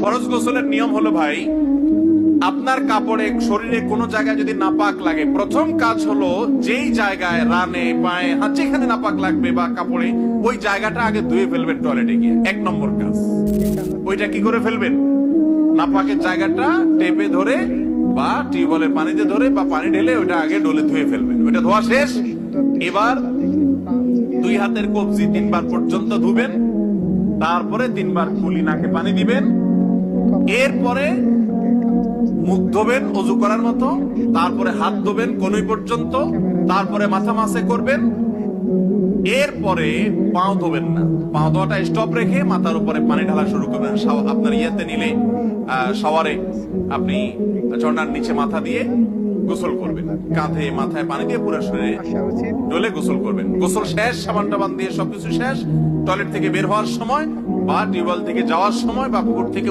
ফরজ গোসলের নিয়ম হলো ভাই, আপনার কাপড়ে শরীরে কোনো জায়গায় যদি নাপাক লাগে, প্রথম কাজ হলো যেই জায়গায় রানে পায়ে হাত যেখানে নাপাক লাগবে বা কাপড়ে, ওই জায়গাটা আগে ধুয়ে ফেলবেন টয়লেটে গিয়ে। এক নম্বর কাজ ওইটা কি করে ফেলবেন? নাপাকের জায়গাটা টেপে ধরে বা টিউবওয়েলের পানিতে ধরে বা পানি ঢেলে ওইটা আগে ডলে ধুয়ে ফেলবেন। ওইটা ধোয়া শেষ, এবার দুই হাতের কবজি 3 বার পর্যন্ত ধুবেন, তারপরে 3 বার কুলি নাকে পানি দিবেন, এরপরে মুখ ধোবেন অজু করার মতো, তারপরে হাত ধোবেন কনুই পর্যন্ত, তারপরে মাথা মাসে করবেন, এরপরে পাও ধোবেন না, পাও ধোয়াটা স্টপ রেখে মাথার উপরে পানি ঢালা শুরু করবেন। আপনার ইয়েতে নিলে শাওয়ারে আপনি ঝর্ণার নিচে মাথা দিয়ে গোসল করবেন, কাঁধে মাথায় পানি দিয়ে পুরো শরীরে ডলে গোসল করবেন। গোসল শেষ, সাবান টাবান দিয়ে সবকিছু শেষ, টয়লেট থেকে বের হওয়ার সময় বা টিউবওয়েল থেকে যাওয়ার সময় বা পুকুর থেকে